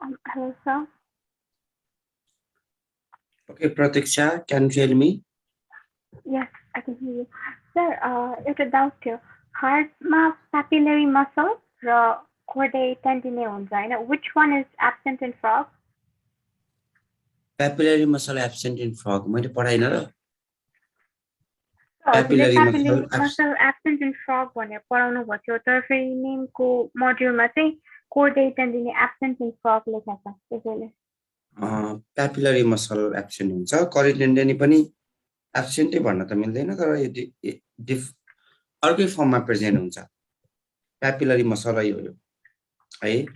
Hello, sir. Okay, Pratiksha, can you tell me? Yes, I can hear you. Sir, एउटा doubt थियो हार्टमा papillary muscle र chordae tendineae हुन्छ हैन which one is absent in frog? Papillary muscle absent in frog. मैले पढाइन र हजुरले papillary papillary muscle absent. muscle absent in frog भनेर पढाउनु भएको थियो तर फेरि नेमको मोड्युलमा चाहिँ chordae tendineae absent in frog लेखेको छ त्यसैले Papillary muscle absent हुन्छ. Chordae पनि absent भन्न त मिल्दैन तर यो अर्कै फर्ममा प्रेजेन्ट हुन्छ. Papillary muscle हो है.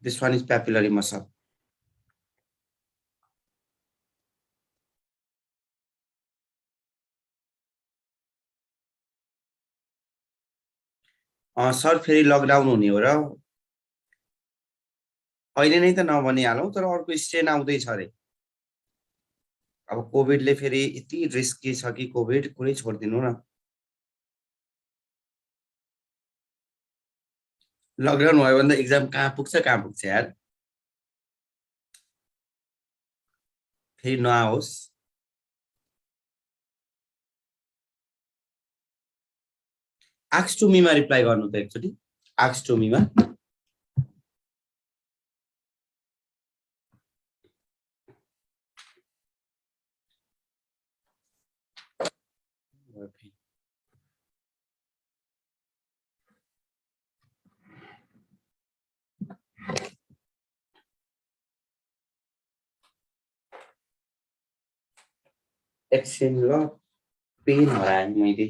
This one is papillary muscle. Sir फेरि लकडाउन हुने हो र अहिले नै त नभनिहालौँ तर अर्को स्ट्रेन आउँदैछ अरे. अब कोभिडले फेरि यति रिस्की छ कि कोभिड कुरै छोडिदिनु न. लकडाउन भयो भने त एक्जाम कहाँ पुग्छ यार. फेरि नआओस्. आक्स टु मीमा रिप्लाई गर्नु त एकचोटि. आक्स टु मीमा. एकछिन ल पेन हराएँ मैले.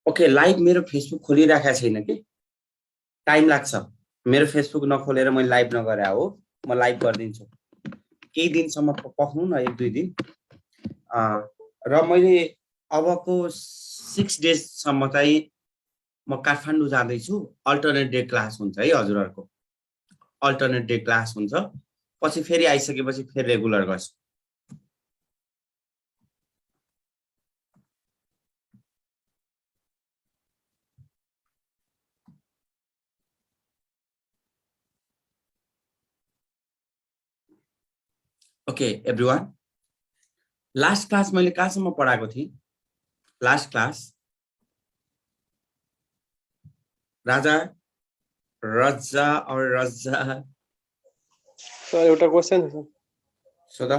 ओके लाइभ मेरो फेसबुक खोलिराखेको छैन कि टाइम लाग्छ. मेरो फेसबुक नखोलेर मैले लाइभ नगरे हो. म लाइभ गरिदिन्छु केही दिनसम्म पक्नु न 1-2 दिन. र मैले अबको 6 डेजसम्म चाहिँ म काठमाडौँ जाँदैछु. अल्टरनेट डे क्लास हुन्छ है हजुरहरूको. अल्टरनेट डे क्लास हुन्छ. पछि फेरि आइसकेपछि फेरि रेगुलर गर्छु. Okay everyone. लास्ट क्लास मैले कहाँसम्म पढाएको थिएँ? लास्ट क्लास राजा रजा और रजा. सर एउटा क्वेशन छ सोधा.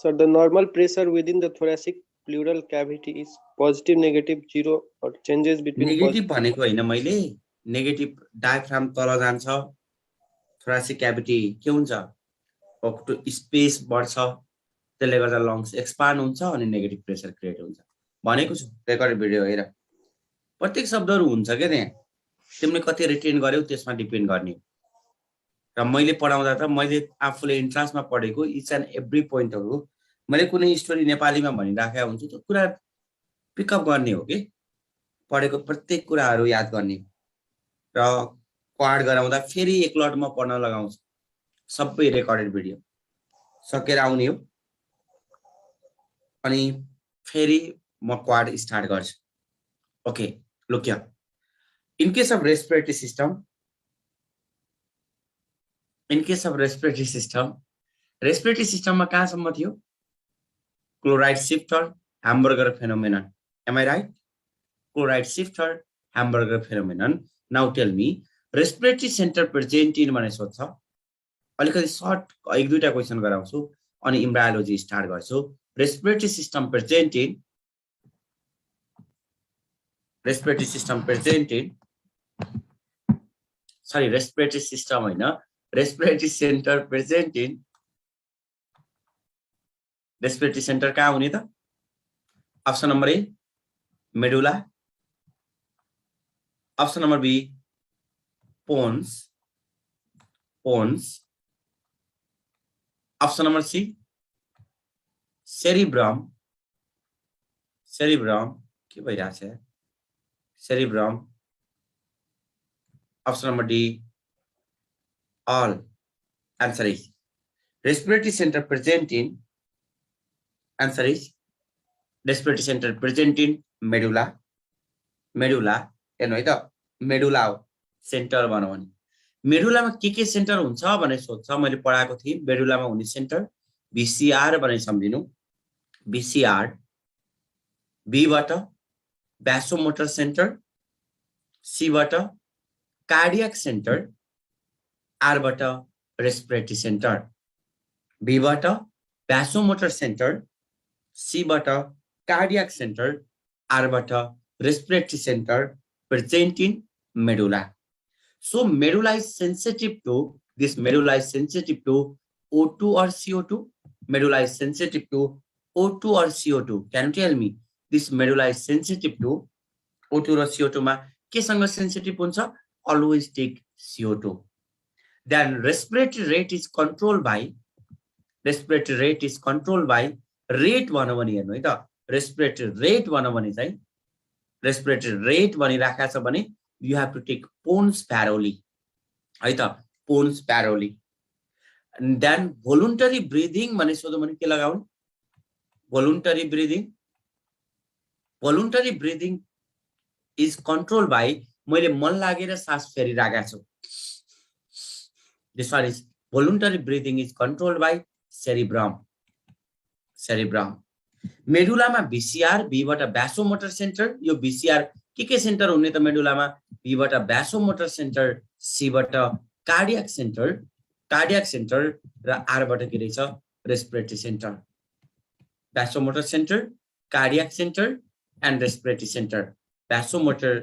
Sir the normal pressure within the thoracic pleural cavity is positive negative 0 or changes between negative भनेको हैन मैले. नेगेटिभ डायफ्राम तल जान्छ. थोरासिक क्याभिटी के हुन्छ? अक्टो स्पेस बढ्छ. त्यसले गर्दा लङ्स एक्सपान्ड हुन्छ अनि नेगेटिभ प्रेसर क्रिएट हुन्छ भनेको छु. रेकर्ड भिडियो हेर. प्रत्येक शब्दहरु हुन्छ के त्यहाँ. तिमीले कति रिटेन गर्यौ त्यसमा डिपेन्ड गर्ने हो. र मैले पढाउँदा त मैले आफूले इन्ट्रान्समा पढेको इच एन्ड एभ्री पोइन्टहरु मैले कुनै स्टोरी नेपालीमा भनिराखेको हुन्छु त्यो कुरा पिकअप गर्ने हो के. पढेको प्रत्येक कुराहरु याद गर्ने र क्वाड गराउँदा फेरि एक लटमा पढ्न लगाउँछु. सबै रेकर्डेड भिडियो सकेर आउने हो अनि फेरि म क्वाड स्टार्ट गर्छु. Okay look here. In case of respiratory system respiratory सिस्टममा कहाँसम्म थियो? Chloride shifter hamburger phenomenon. Am I right? Chloride shifter hamburger phenomenon. Now tell me respiratory centre present in भनेर सोध्छ. अलिकति सर्ट 1-2टा क्वेशन गराउँछु अनि इम्ब्रायोलोजी स्टार्ट गर्छु. Respiratory system present in sorry respiratory system हैन respiratory center present in respiratory center कहाँ हुने त? Option number A medulla. Option number B pons. Option number C, cerebrum. Cerebrum. के भइरहेको छ? Cerebrum. Option number D, all. Answer is respiratory center present in. Answer is respiratory center present in medulla. Medulla. हेर्नु है त, medulla हो centre भनौँ भने। मेडुलामा के सेन्टर हुन्छ भने सोध्छ, मैले पढाएको थिएँ। मेडुलामा हुने सेन्टर बीसीआर भनेर सम्झिनु। बीसीआर, बी बाट भ्यासोमोटर सेन्टर, सी बाट कार्डियक सेन्टर, आर बाट रेस्पिरेटरी सेन्टर। बी बाट भ्यासोमोटर सेन्टर, सी बाट कार्डियक सेन्टर, आर बाट respiratory centre present in medulla. So medulla is sensitive to this. Medulla is sensitive to O2 or CO2. Medulla is sensitive to O2 or CO2. Can you tell me this medulla is sensitive to O2 or CO2 मा के सँग sensitive हुन्छ? Always take CO2. Then respiratory rate is controlled by rate भन्नु भने हेर्नु है त, respiratory rate भन्नु भने चाहिँ respiratory rate भनिराखेको छ भने you have to take Pons Paroli. है त, Pons Paroli. And then voluntary breathing भने सोध्यो भने के लगाउनु? Voluntary breathing. Voluntary breathing is controlled by, मैले मन लागेर सास फेरिराखेको छु। This one is voluntary breathing is controlled by cerebrum. Cerebrum. मेडुलामा बीसीआर, बी बाट भ्यासोमोटर सेन्टर। यो बीसीआर के सेन्टर हुने त मेडुलामा? बी बाट भ्यासोमोटर सेन्टर, सी बाट कार्डियक सेन्टर र आर बाट के रहेछ? Respiratory centre. Vasomotor centre, cardiac centre and respiratory centre. Vasomotor,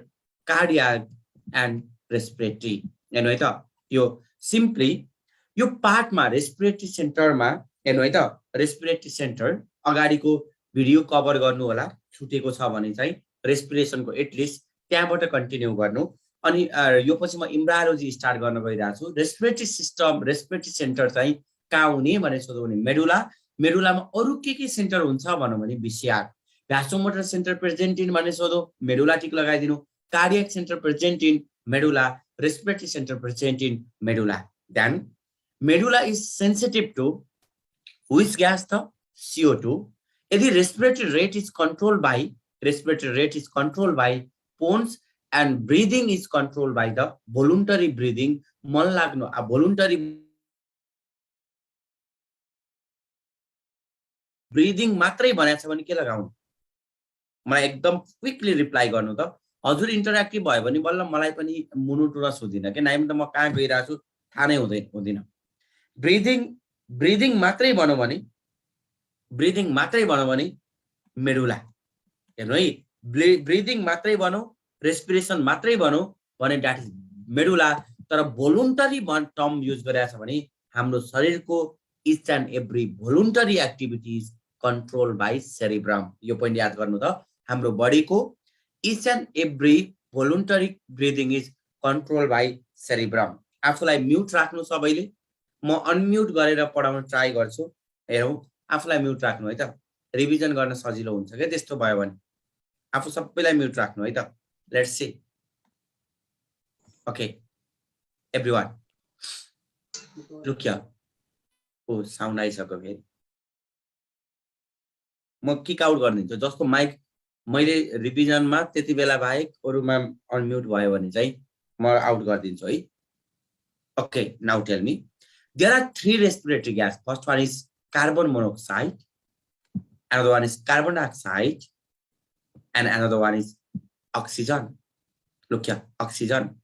cardiac and respiratory. हेर्नु है त, यो सिम्पली यो पार्टमा रेस्पिरेटरी सेन्टरमा हेर्नु है त, रेस्पिरेटरी सेन्टर अगाडिको भिडियो कभर गर्नु होला, छुटेको छ भने चाहिँ रेस्पिरेसनको एटलिस्ट त्यहाँबाट कन्टिन्यू गर्नु। अनि यो पछि म इम्ब्रायोलोजी स्टार्ट गर्न गइरहेको छु। रेस्पिरेटरी सिस्टम, रेस्पिरेटरी सेन्टर चाहिँ कहाँ हुने भने सोध्यो भने मेडुला। मेडुलामा अरु के सेन्टर हुन्छ भन्नु भने BCR. Vasomotor center present in भने सोध्यो, मेडुला टिक लगाइदिनु। Cardiac center present in medulla, respiratory centre present in medulla. Then medulla is sensitive to which gas त? CO2. यदि respiratory rate is controlled by Pons and breathing is controlled by the voluntary breathing. मन लाग्नु, voluntary breathing मात्रै भनेको छ भने के लगाउनु? मलाई एकदम क्विकली रिप्लाई गर्नु त। हजुर इन्टरेक्टिभ भयो भने बल्ल मलाई पनि मोनोटोनस हुँदैन के, नाइम त म कहाँ गइरहेको छु थाहा नै हुँदैन। ब्रिदिङ मात्रै भन्नु भने, ब्रिदिङ मात्रै भनौँ भने मेडुला। हेर्नु है, ब्रिदिङ मात्रै भनौँ, रेस्पिरेसन मात्रै भनौँ भने द्याट इज मेडुला। तर भोलुन्टरी टर्म युज गरेको छ भने हाम्रो शरीरको each and every voluntary activity is control by cerebrum. यो पोइन्ट याद गर्नु त, हाम्रो बडीको each and every voluntary breathing is control by cerebrum. आफूलाई म्युट राख्नु सबैले, म अनम्युट गरेर पढाउन ट्राई गर्छु। हेरौँ, आफूलाई म्युट राख्नु है त, रिभिजन गर्न सजिलो हुन्छ के त्यस्तो भयो भने। आफू सबैलाई म्युट राख्नु है त। Let's see. Okay everyone, look here. ओ साउन्ड आइसक्यो फेरि। म किक आउट गरिदिन्छु जसको माइक मैले रिभिजनमा त्यति बेला बाहेक अरूमा अनम्युट भयो भने चाहिँ म आउट गरिदिन्छु है। Okay, now tell me, there are 3 respiratory gas. First one is carbon monoxide, another one is carbon dioxide, and another one is oxygen. Look here, oxygen.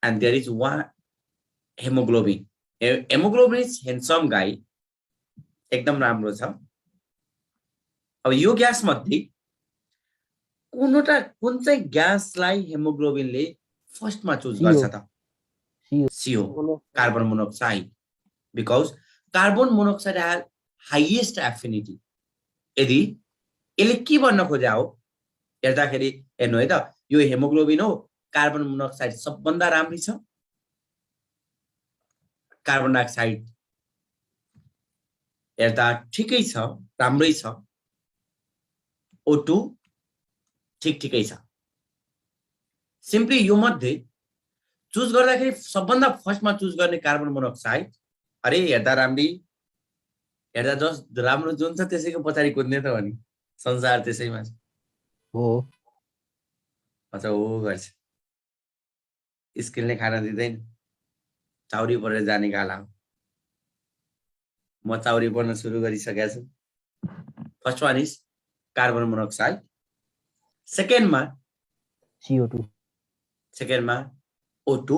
And there is one hemoglobin. Hemoglobin is handsome guy. एकदम राम्रो छ। अब यो gas मध्ये कुन चाहिँ ग्यासलाई हेमोग्लोबिनले फर्स्टमा choose गर्छ त? CO, carbon monoxide, because carbon monoxide has highest affinity. यदि यसले के भन्न खोजे हो हेर्दाखेरि हेर्नु है त, यो हेमोग्लोबिन हो, कार्बन मोनोक्साइड सबभन्दा राम्री छ, कार्बन डाइअक्साइड हेर्दा ठिकै छ, राम्रै छ। O2 ठिकै छ। सिम्पली यो मध्ये चुज गर्दाखेरि सबभन्दा फर्स्टमा चुज गर्ने कार्बन मोनोक्साइड, अरे हेर्दा राम्री, हेर्दा जस राम्रो जुन छ त्यसैको पछाडि कुद्ने त हो नि, संसार त्यसैमा छ। हो अच्छा हो गर्छ, स्किलले खान दिँदैन, चाउरी परेर जाने गाला हो। म चाउरी पर्न सुरु गरिसकेको छु। First one is carbon monoxide, सेकेन्डमा CO2 O2,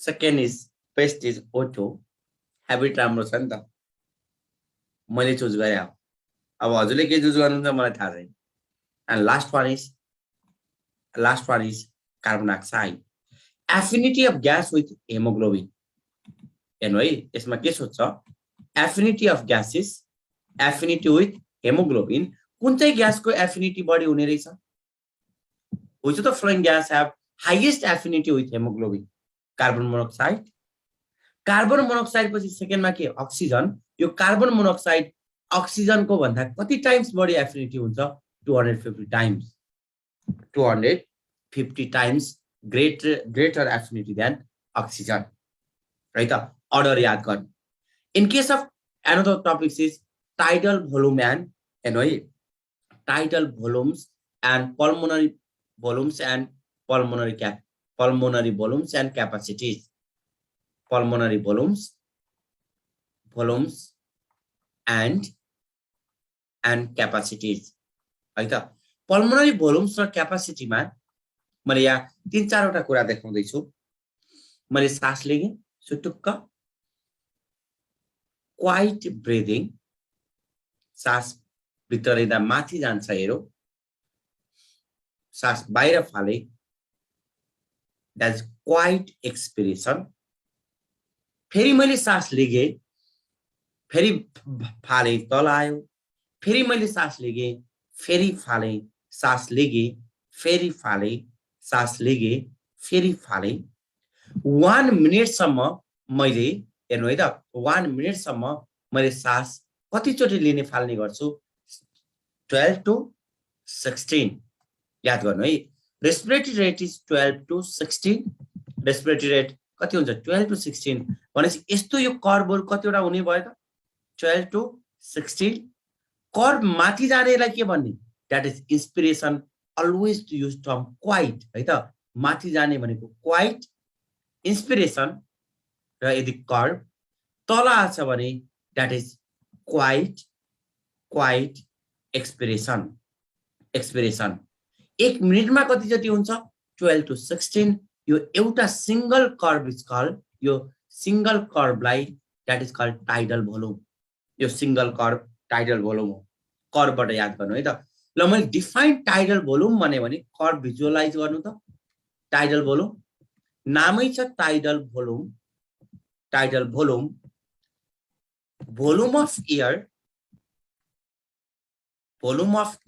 second is best is O2। Habit राम्रो छ नि त, मैले चुज गरे। अब हजुरले के चुज गर्नुहुन्छ मलाई थाहा छैन। And last one is carbon dioxide. Affinity of gas with haemoglobin, हेर्नु है यसमा के सोध्छ, affinity of gases, affinity with haemoglobin, कुन चाहिँ ग्यासको एफिनिटी बढी हुने रहेछ? Which of the following gas have highest affinity with hemoglobin? Carbon monoxide. Carbon monoxide पछि सेकेन्डमा के, अक्सिजन। यो कार्बन मोनोक्साइड अक्सिजनको भन्दा कति टाइम्स बढी एफिनिटी हुन्छ? 250 times, 250 times greater affinity than oxygen, है त। अर्डर याद गर्नु। In case of another topics is tidal volume and, हेर्नु है, tidal volumes and pulmonary volumes and pulmonary volumes and capacities, pulmonary volumes and capacities, है त। Pulmonary volumes र क्यापासिटीमा मैले यहाँ 3-4 वटा कुरा देखाउँदैछु। मैले सास लिएँ सुटुक्क, क्वाइट ब्रिदिङ, सास भित्र लिँदा माथि जान्छ हेरो, सास बाहिर फाले, द्याट्स क्वाइट एक्सपिरेसन। फेरि मैले सास लिएँ, फेरि फाले तल आयो, फेरि मैले सास लिएँ, फेरि फाले, सास लिएँ, फेरि फाले, सास लिएँ, फेरि फाले। 1 मिनेटसम्म मैले, हेर्नु है त, 1 मिनेटसम्म मैले सास कतिचोटि लिने फाल्ने गर्छु? 12 to 16। याद गर्नु है, respiratory rate is 12 to 16। Respiratory rate कति हुन्छ? 12 to 16। भनेपछि यस्तो यो कर्वहरु कतिवटा हुने भयो त? 12 to 16। कर्व माथि जानेलाई के भन्ने? That is inspiration. Always to use term quiet, है त। माथि जाने भनेको क्वाइट इन्स्पिरेसन, र यदि कर्व तल आछ भने द्याट इज क्वाइट एक्सपिरेसन। 1 मिनेटमा कति जति हुन्छ? 12 to 16। यो एउटा सिंगल कर्व इज कल्ड, यो सिंगल कर्वलाई that is called tidal volume. यो सिंगल कर्व टाइडल भोल्युम हो। कर्वबाट याद गर्नु है त। ल मैले डिफाइन टाइडल भोल्युम भने कर्व भिजुअलाइज गर्नु त। टाइडल भोल्युम नामै छ tidal volume. Tidal volume, volume of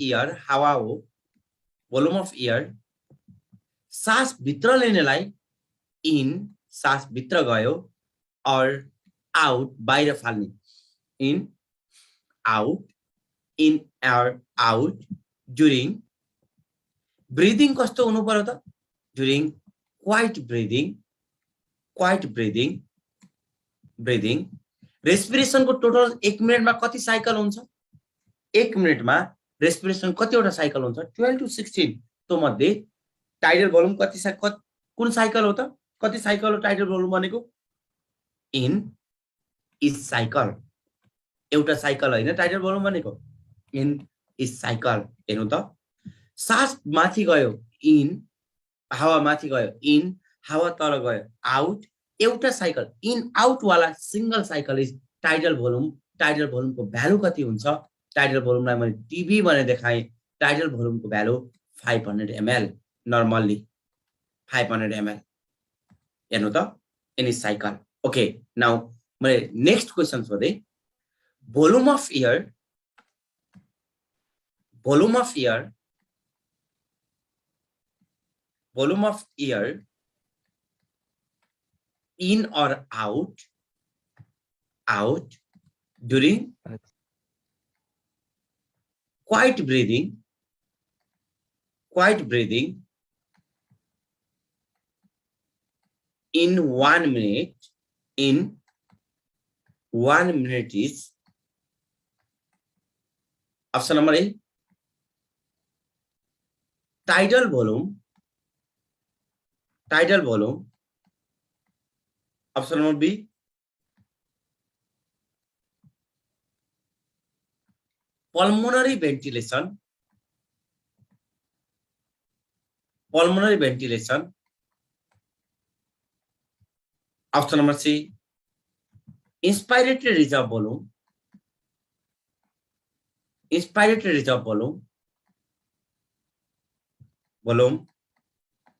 air हावा हो। भोल्युम अफ एयर, सास भित्र लिनेलाई इन, सास भित्र गयो, और आउट बाहिर फाल्ने, in air out. During breathing कस्तो हुनु पर्यो त? During quiet breathing. रेस्पिरेसनको टोटल 1 मिनेटमा कति साइकल हुन्छ? 1 मिनेटमा रेस्पिरेसन कतिवटा साइकल हुन्छ? 12 to 16। त्यो मध्ये टाइडल भोल्युम कुन साइकल हो त? कति साइकल हो टाइडल भोल्युम भनेको? इन इज साइकल, एउटा साइकल होइन टाइडल भोल्युम भनेको, इन इज साइकल। हेर्नु त, सास माथि गयो इन, हावा माथि गयो इन, हावा तल गयो आउट, एउटा साइकल इन आउट वाला single cycle is tidal volume. Tidal भोल्युमको भ्यालु कति हुन्छ? टाइडल भोल्युमलाई मैले टिभी भनेर देखाएँ। टाइडल भोल्युमको भ्यालु 500 ml, नर्मल्ली 500 ml। हेर्नु त, in is cycle. Okay, now मैले नेक्स्ट क्वेसन सोधेँ। Volume of air in or out during quiet breathing in 1 minute is option number A, tidal volume. Option number B, pulmonary ventilation. Option number C, inspiratory reserve volume.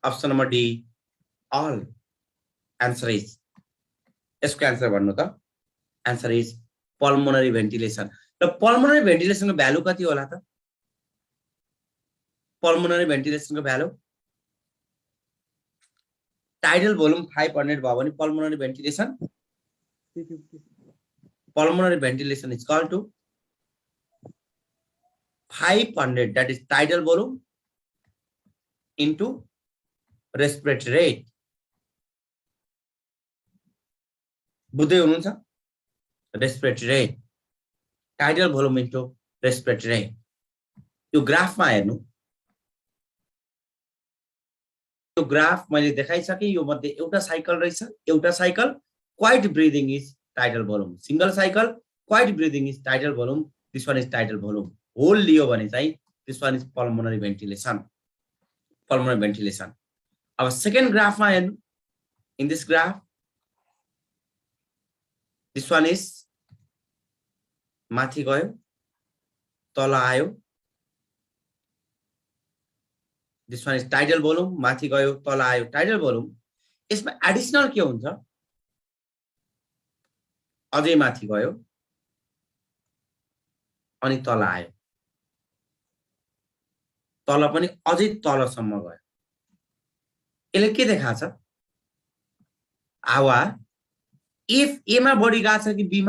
Option number D, all. Answer is, यसको answer भन्नु त. Answer is pulmonary ventilation. र pulmonary भेन्टिलेसनको value कति होला त? Pulmonary भेन्टिलेसनको value tidal volume 500 भयो भने pulmonary ventilation 350 is equal to 500, that is tidal volume into respiratory rate. बुझ्दै हुनुहुन्छ? Respiratory rate, tidal volume into respiratory rate. यो ग्राफमा हेर्नु, यो ग्राफ मैले देखाइसके. यो मध्ये एउटा साइकल रहेछ, एउटा cycle quiet breathing is tidal volume, single cycle quiet breathing is tidal volume, this one is tidal volume. Whole लियो भने चाहिँ this one is pulmonary ventilation. अब सेकेन्ड ग्राफमा हेर्नु. in this graph, this one is माथि गयो, तल आयो. this one is tidal volume, माथि गयो, तल आयो, tidal volume. यसमा एडिशनल के हुन्छ? अझै माथि गयो अनि तल आयो, तल पनि अझै तलसम्म गयो. यसले के देखाछ? आवा इफ ए मा बढी गएको छ कि बी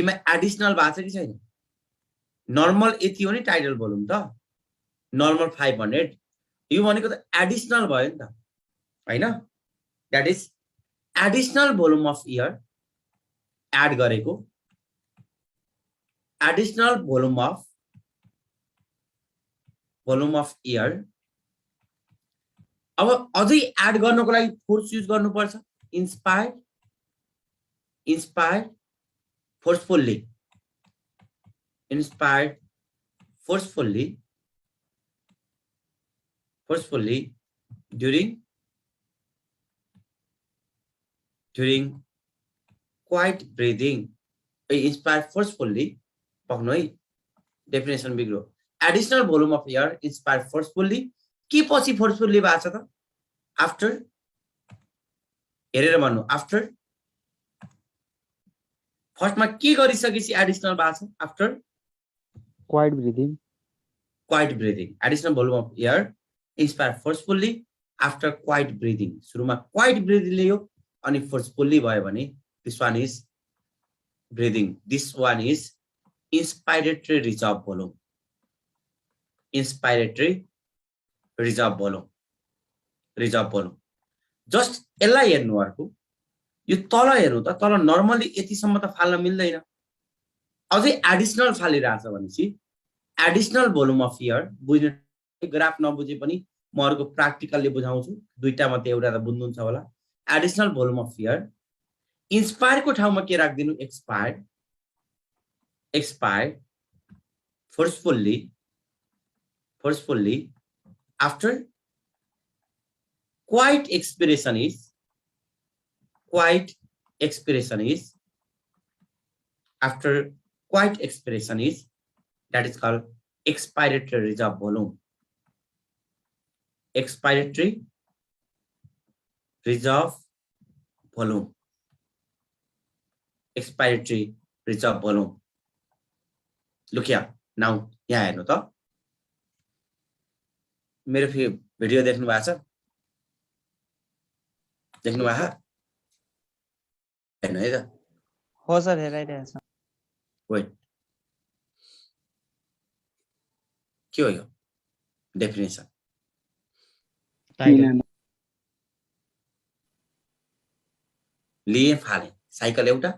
मा एडिशनल भएको छ कि छैन? नर्मल यति हो नि टाइडल भोल्युम त, नर्मल 500. यो भनेको त एडिशनल भयो नि त, हैन? That is additional volume of air add गरेको, एडिशनल भोल्युम अफ एयर. अब अझै एड गर्नको लागि फोर्स युज गर्नुपर्छ. inspired forcefully during quiet breathing. Inspire forcefully पक्नु है, डेफिनेसन बिग्रो. Additional volume of air inspire forcefully. के पछि फोर्सफुल्ली भएको छ त? आफ्टर, हेरेर भन्नु. आफ्टर फर्स्टमा के गरिसकेपछि एडिशनल भएको छ? After quite breathing, additional volume of air inspire forcefully after quite breathing. सुरुमा क्वाइट ब्रिदिङ लियो अनि फोर्सफुल्ली भयो भने this one is breathing. This one is inspiratory reserve volume. Just यसलाई हेर्नु. अर्को यो तल हेर्नु त, तल नर्मली यतिसम्म त फाल्न मिल्दैन, अझै एडिशनल फालिरहेछ भनेपछि एडिशनल भोल्युम अफ एयर. बुझ्नु, ग्राफ नबुझे पनि म अर्को प्र्याक्टिकलले बुझाउँछु. दुईटा मध्ये एउटा त बुझ्नुहुन्छ होला. एडिशनल भोल्युम अफ एयर इन्स्पायरको ठाउँमा के राख्दिनु? Expired forcefully after quiet expiration is after quiet expiration is that is called expiratory reserve volume. Expiratory reserve volume. Look here now. यहाँ हेर्नु त, मेरो भिडियो देख्नु भएको छ? देख्नु भएको हैन है त? हो सर हेराइरहेको छ वेट के हो यो डेफिनेसन टाइटल लिए फाले साइकल एउटा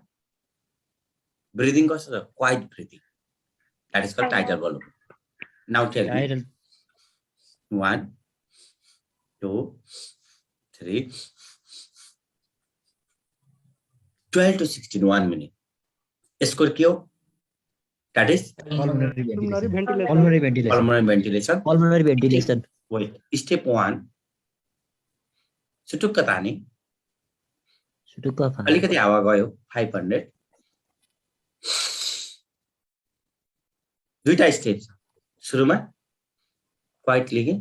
ब्रिदिङ कस्तो छ quiet breathing that is called tidal volume now tell me tidal 1 2 3 12 to 16 1 minute यसको के हो that is pulmonary ventilation Pulmonary ventilation. pulmonary ventilation pulmonary ventilation pulmonary ventilation wait step 1 सुटुक्क ताने सुटुक्क फाल्ने अलिकति हावा गयो 500 दुईटा स्टेप छ सुरुमा क्वाइट लिगे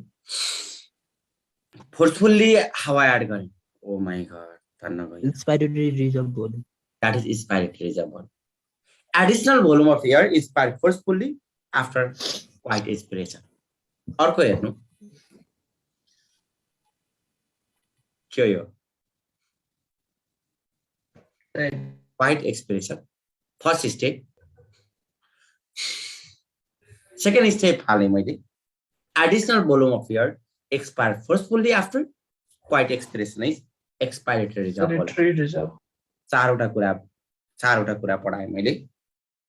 फोर्सफुल्ली हावा एड गर्ने ओ माय गॉड धन्न गयो inspiratory reserve volume that is inspiratory reserve volume additional volume of air is inspired forcefully after quiet expiration अर्को हेर्नु के हो यो quiet expiration first step second step हाले मैले additional volume of air expired forcefully after quiet expiration is expiratory reserve चारवटा कुरा पढाएँ मैले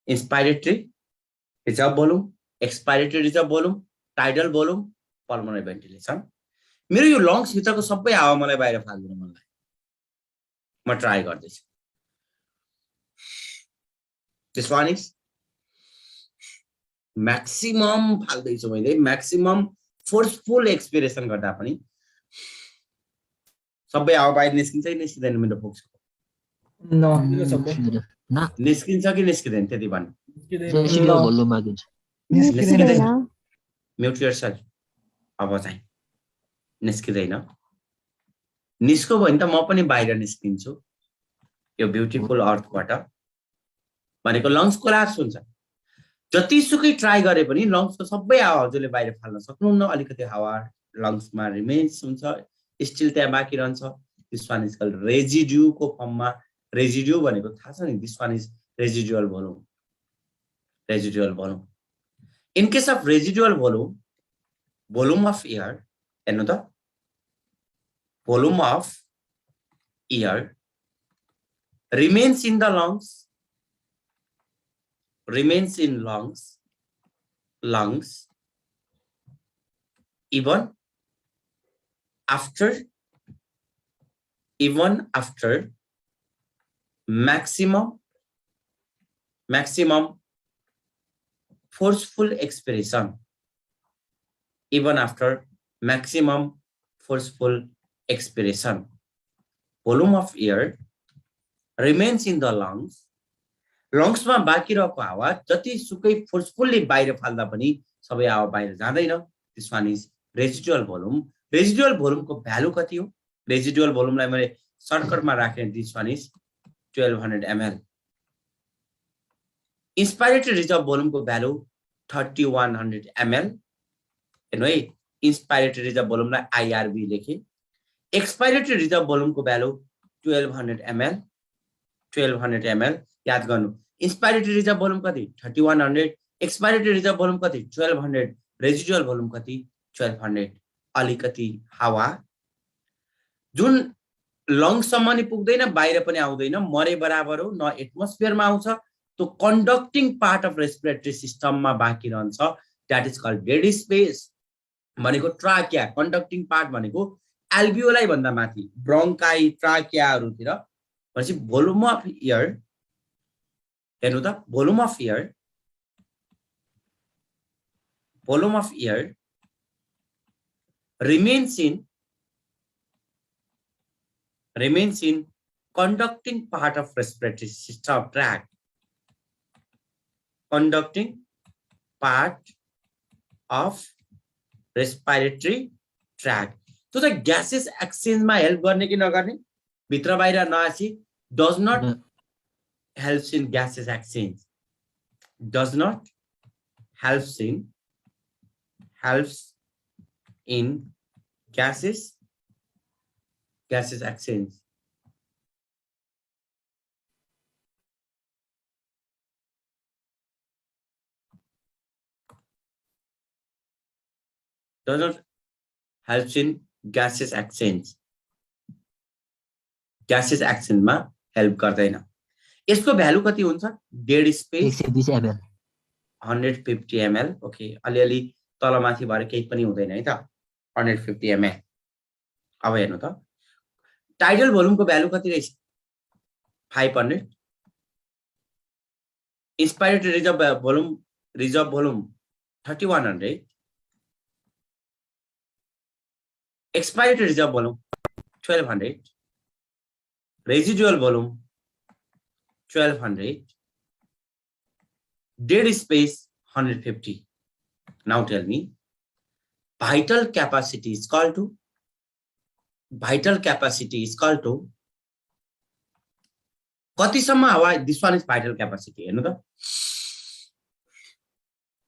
inspiratory reserve volume expiratory reserve volume tidal volume pulmonary ventilation मेरो यो लङ्स भित्रको सबै हावा मलाई बाहिर फाल्दिन मन लाग्यो म ट्राई गर्दैछु this one is maximum फाल्दैछु मैले maximum forceful expiration गर्दा पनि सबै हावा बाहिर निस्किन्छ कि निस्किँदैन मेरो फोक्स निस्किन्छ कि निस्किँदैन त्यति भन्नु म्युट योरसेल्फ अब चाहिँ निस्किँदैन निस्को भयो भने त म पनि बाहिर निस्किन्छु यो ब्युटिफुल अर्थबाट भनेको लङ्स कोल्याप्स हुन्छ जतिसुकै ट्राई गरे पनि लङ्सको सबै हावा हजुरले बाहिर फाल्न सक्नुहुन्न अलिकति हावा लङ्समा रिमेन्स हुन्छ स्टिल त्यहाँ बाँकी रहन्छ दिस वान इज कल्ड रेजिड्युको फर्ममा रेजिड्यु भनेको थाहा छ नि this one is residual volume in case of residual volume of air हेर्नु त volume of air remains in the lungs even after maximum forceful expiration volume of air remains in the lungs मा बाँकी रहेको हावा जति सुकै forcefully बाहिर फाल्दा पनि सबै हावा बाहिर जाँदैन दिस वान इज रेजिडुअल भोल्युमको भ्यालु कति हो रेजिडुअल भोल्युमलाई मैले सर्टकटमा राखेँ this one is 1200 ml inspiratory reserve भोल्युमको भ्यालु 3100 ml हेर्नु है इन्स्पायरेटरी रिजर्भ भोल्युमलाई आईआरबी लेखे एक्सपायरेटरी रिजर्भ भोल्युमको भ्यालु 1200 ml याद गर्नु इन्स्पायरेटरी रिजर्भ भोल्युम कति 3100 एक्सपायरेटरी रिजर्भ भोल्युम कति 1200 रेजिडुअल भोल्युम कति 1200 अलिकति हावा जुन लङ्सम्म नि पुग्दैन बाहिर पनि आउँदैन मरे बराबर हो न एटमोस्फियरमा आउँछ त्यो कन्डक्टिङ पार्ट अफ रेस्पिरेटरी सिस्टममा बाँकी रहन्छ that is called dead space भनेको ट्राकिया कन्डक्टिङ पार्ट भनेको एल्भियोलाई भन्दा माथि ब्रोन्काई ट्राकियाहरुतिर भनेपछि भोल्युम अफ एयर हेर्नु त volume of air remains in conducting part of respiratory system tract conducting part of respiratory tract so the gases exchange मा help गर्ने कि नगर्ने भित्र बाहिर नआसी does not helps in gases exchange does not helps in gases exchange does not helps in gaseous exchange. Gaseous exchange मा help गर्दैन. यसको value कति हुन्छ? Dead space 120 ml 150 ml. Okay, अलिअलि तलमाथि भएर केही पनि हुँदैन है त. 150 ml. अब हेर्नु त, टाइडल भोल्युमको भ्यालु कति रहेछ? 500. Inspiratory reserve volume 3100. Expiratory reserve volume 1200. Residual volume 1200. Dead space 150. Now tell me, vital capacity is equal to कतिसम्म हावा? This one is vital capacity. हेर्नु त,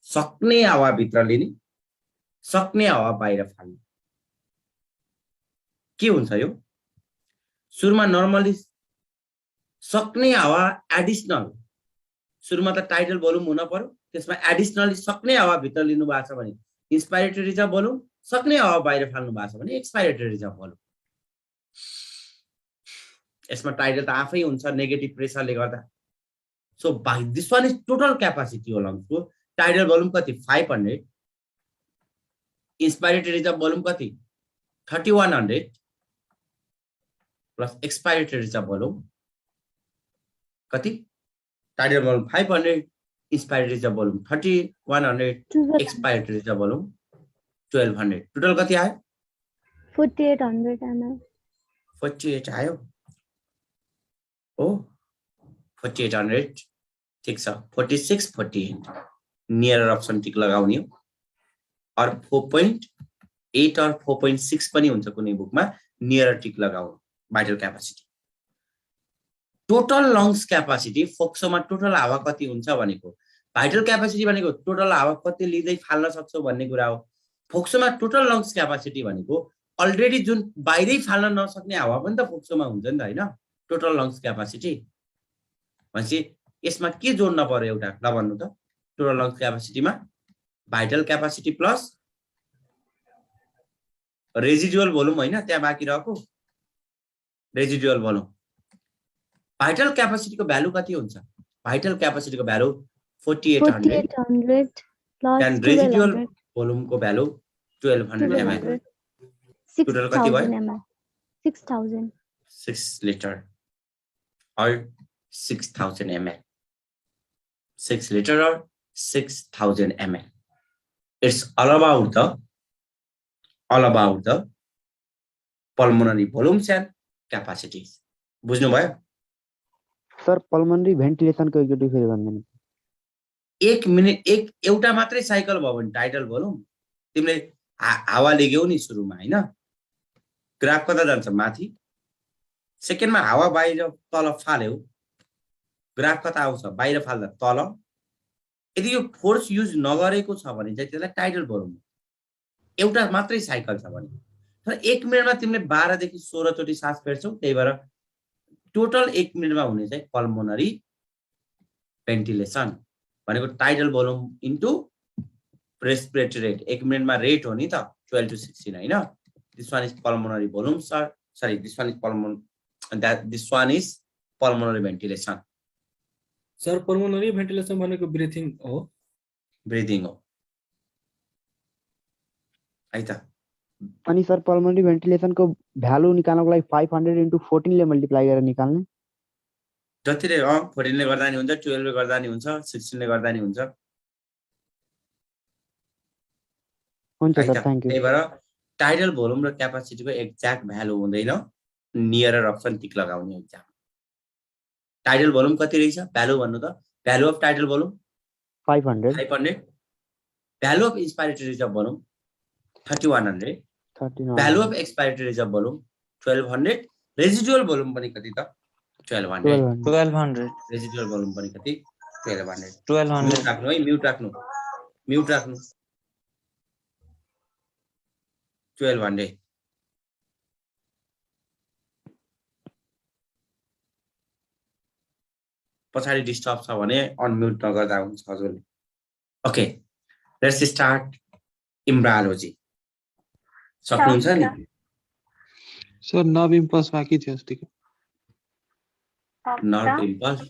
सक्ने हावा भित्र लिने, सक्ने हावा बाहिर फाल्ने. के हुन्छ यो? सुरुमा नर्मली सक्ने हावा एडिसनल, सुरुमा त टाइडल भोल्युम हुन पर्यो, त्यसमा एडिसनली सक्ने हावा भित्र लिनु भएको छ भने इन्स्पायरेटरी रिजर्भ भोल्युम, सक्ने हावा बाहिर फाल्नु भएको छ भने एक्सपायरेटरी रिजर्भ भोल्युम. यसमा टाइडल त आफै हुन्छ नेगेटिभ प्रेसरले गर्दा. So this one is total capacity हो लङ्सको. टाइडल भोल्युम कति? 500. इन्स्पायरेटरी रिजर्भ भोल्युम कति? 3100 प्लस एक्सपायरेटरी रिजर्भ भोल्युम कति? Tidal volume 500, inspiratory reserve volume 3100, expiratory reserve volume 1200. Total कति आयो? 4800 ml. 48 आयो. ओ 4800. ठिक छ. 46, 48 नियर अप्सन टिक लगाउने हो. और 4.8 और 4.6 पनि हुन्छ कुनै बुकमा. नियर टिक लगाउनु. Vital capacity. Total lungs capacity फोक्सोमा टोटल हावा कति हुन्छ भनेको. भाइटल क्यापासिटी भनेको टोटल हावा कति लिँदै फाल्न सक्छौ भन्ने कुरा हो. फोक्सोमा टोटल लङ्स क्यापासिटी भनेको अलरेडी जुन बाहिरै फाल्न नसक्ने हावा पनि त फोक्सोमा हुन्छ नि त हैन. टोटल लङ्स क्यापासिटी भनेपछि यसमा के जोड्न पर्यो एउटा? ल भन्नु त. टोटल लङ्स क्यापासिटीमा vital capacity plus residual volume हैन, त्यहाँ बाँकी रहेको रेजिडुअल भोल्युम. भाइटल क्यापासिटीको भ्यालु कति हुन्छ? भाइटल क्यापासिटीको भ्यालु 4800 plus रेजिडुअल 1200. भोल्युमको भ्यालु 1200 ml. टोटल कति भयो? 6000 ml. 6000. 6 liter or 6000 ml. 6 liter or 6000 ml. It's all about the pulmonary volumes and capacities. बुझ्नु भयो? सर पल्मोनरी भेन्टिलेसनको एकचोटि फेरि भन्दिनु. 1 मिनेट एउटा मात्रै साइकल भयो भने टाइडल भोल्युम तिमीले हावा लिग्यौ नि सुरुमा हैन. ग्राफ कता जान्छ? माथि. सेकेन्डमा हावा बाहिर तल फाल्यौ, ग्राफ कता आउँछ? बाहिर फाल्दा तल. यदि यो फोर्स युज नगरेको छ भने चाहिँ त्यसलाई टाइडल भोल्युम. एउटा मात्रै साइकल छ भने. तर 1 मिनेटमा तिमीले 12 देखि 16 चोटि सास फेर्छौ. त्यही भएर टोटल 1 मिनेटमा हुने चाहिँ पल्मोनरी भेन्टिलेसन भनेको tidal volume into respiratory rate. 1 मिनेटमा रेट हो नि त 12 to 16 हैन. This one is pulmonary volume sir. Sorry, this one is pulmonary ventilation. Sir pulmonary ventilation भनेको ब्रिथिङ हो. ब्रिथिङ हो है त. अनि सर पल्मोनरी भेन्टिलेसनको भ्यालु निकाल्नको लागि 500 into 14 ले मल्टिप्लाई गरेर निकाल्ने. जतिले 14 ले गर्दा नि हुन्छ, 12 ले गर्दा नि हुन्छ, 16 ले गर्दा नि हुन्छ. हुन्छ सर, थ्यांक यू. त्यही भएर टाइडल भोल्युम र क्यापासिटीको एक्ज्याक्ट भ्यालु हुँदैन. नियरर अप्सन टिक लगाउने एक्जाम. टाइडल भोल्युम कति रहेछ? भ्यालु भन्नु त. Value of tidal volume 500. 500. Value of inspiratory reserve volume 3100. 39. Value of expiratory reserve volume 1200. Residual volume पनि कति त? 1200. 1200 रेजिडुअल भोल्युम पनि कति? 1200. 1200 म्युट राख्नु है, म्युट राख्नु. 1200. पछाडि डिस्टर्ब छ भने अनम्युट नगर्दा हुन्छ हजुरले. Okay, let's start embryology. सक्नुहुन्छ नि सर नर्भ इम्पल्स बाँकी थियो अस्तिको नर्भ इम्पल्स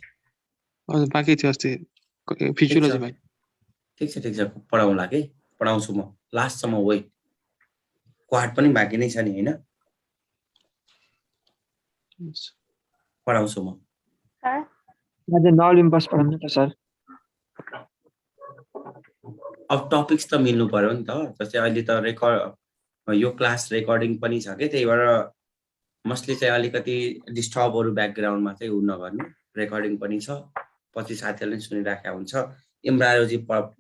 हजुर बाँकी थियो अस्ति फिजियोलोजी भाइ ठिक छ पढाउँला के पढाउँछु म लास्टसम्म वेट क्वाड पनि बाँकी नै छ नि हैन पढाउँछु म अझै नर्भ इम्पल्स पढाउनु त सर अब टपिक्स त मिल्नु पर्यो नि त जस्तै अहिले त यो क्लास रेकर्डिङ पनि छ के त्यही भएर मस्टली चाहिँ अलिकति डिस्टर्बहरू ब्याकग्राउन्डमा चाहिँ उ नगर्नु रेकर्डिङ पनि छ पछि साथीहरूले पनि सुनिराखेका हुन्छ एम्ब्रायोलोजी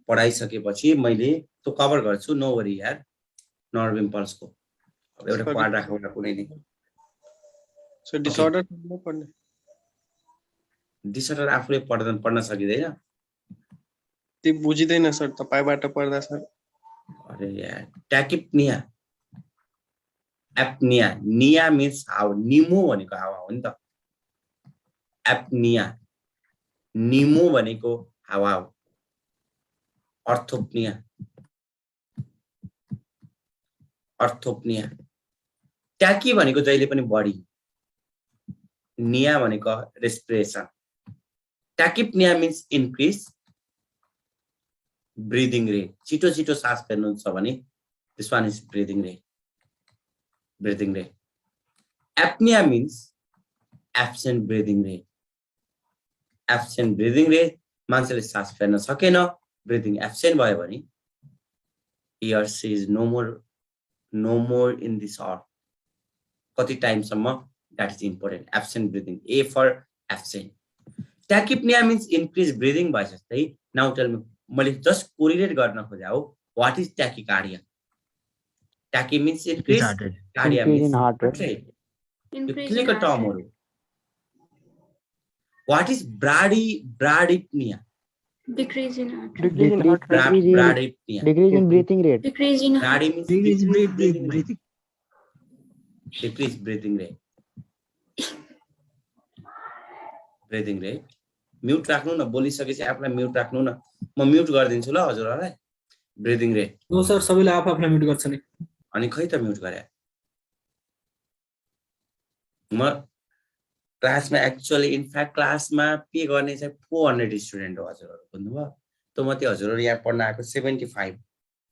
पढाइसकेपछि मैले त्यो कभर गर्छु नो वरी यार नर्भ इम्पल्सको अब एउटा क्वाड राखौँ न कुनै नि सो डिसअर्डर पढ्ने डिसअर्डर आफूले पढ्न सकिँदैन त्यो बुझिदैन सर तपाईबाट पढ्दा सर अरे यार ट्याकिप्निया एप्निया निया मिन्स हाउ निमो भनेको हावा हो नि त एप्निया निमो भनेको हावा हो अर्थोप्निया ट्याकी भनेको जहिले पनि बढी निया भनेको respiration tachypnoea means increase breathing rate छिटो सास फेर्नुहुन्छ भने this one is breathing rate apnoea means absent breathing rate मान्छेले सास फेर्न सकेन ब्रिदिङ एब्सेन्ट भयो भने he or she is no more in this अर्थ कति टाइमसम्म that is important absent breathing A for absent tachypnea means increased breathing by जस्तै now tell me मैले just correlate गर्न खोजे हो what is tachycardia tachy means increase cardia means heart rate click a term what is bradypnea Decrease in heart rate. Decrease in breathing rate. Decrease in brady means decrease breathing rate decrease breathing rate mute राख्नु न बोलिसकेपछि आफूलाई mute राख्नु न म mute गरिदिन्छु ल हजुरहरुलाई breathing rate no sir सबैले आफूले म्युट गर्छ नि अनि खै त म्युट गरे म क्लासमा एक्चुअली इनफ्याक्ट क्लासमा पे गर्ने चाहिँ 400 स्टुडेन्ट हो हजुरहरु बुझ्नुभयो त म त्यो हजुरहरु यहाँ पढ्न आएको 75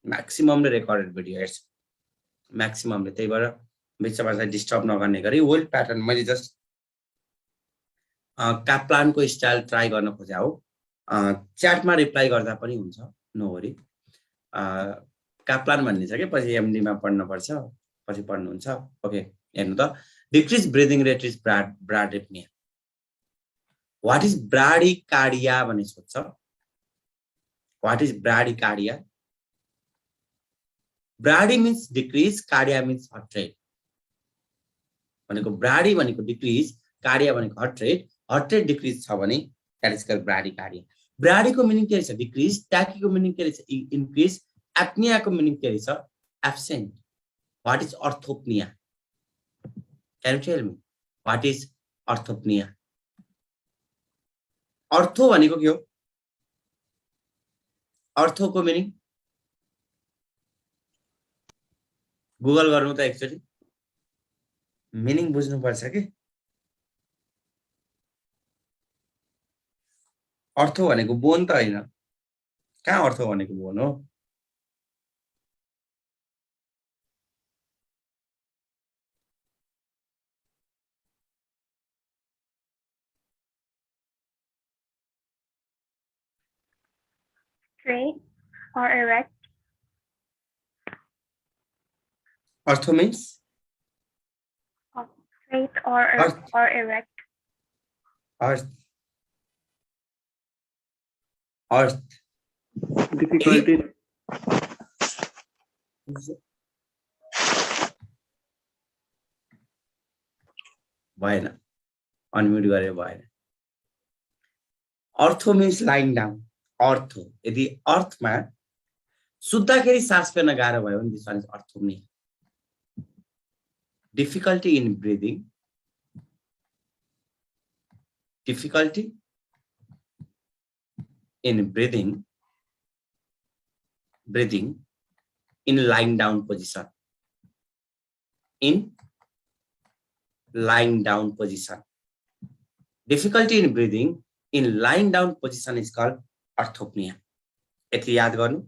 म्याक्सिममले रेकर्डेड भिडियो हेर्छ म्याक्सिममले त्यही भएर बिचमा चाहिँ डिस्टर्ब नगर्ने गरी वेल प्याटर्न मैले जस्ट काप्लानको स्टाइल ट्राई गर्न खोजे हो च्याटमा रिप्लाई गर्दा पनि हुन्छ नो वरी काप्लान भन्ने छ के पछि एमडी मा पढ्न पर्छ पछि पढ्नुहुन्छ ओके हेर्नु त decrease breathing rate is bradypnoea what is bradycardia भन्ने सोध्छ what is bradycardia brady means decrease cardia means heart rate भनेको ब्राडी भनेको डिक्रिज कार्डिया भनेको हार्ट रेट डिक्रिज छ भने दैट इज कॉल्ड ब्राडिकार्डिया ब्राडीको मिनिङ के रहेछ डिक्रिज ट्याकीको मिनिङ के रहेछ इन्क्रिज एप्नियाको मिनिङ के रहेछ absent what is orthopnoea Can you tell me what is orthopnea? Ortho भनेको के हो? अर्थोको मिनिङ गुगल गर्नु त एक्चुअली मिनिङ बुझ्नु पर्छ के अर्थो भनेको बोन त हैन कहाँ अर्थो भनेको बोन हो straight or erect. Ortho means Straight or erect. Earth. Difficulty. भएन अनम्युट गरे भएन अर्थो मिन्स लाइङ डाउन अर्थो यदि अर्थमा सुत्दाखेरि सास फेर्न गाह्रो भयो भने this अर्थोप्निया difficulty in breathing in lying down position in lying down position. Difficulty in breathing in lying down position is called orthopnea. यति याद गर्नु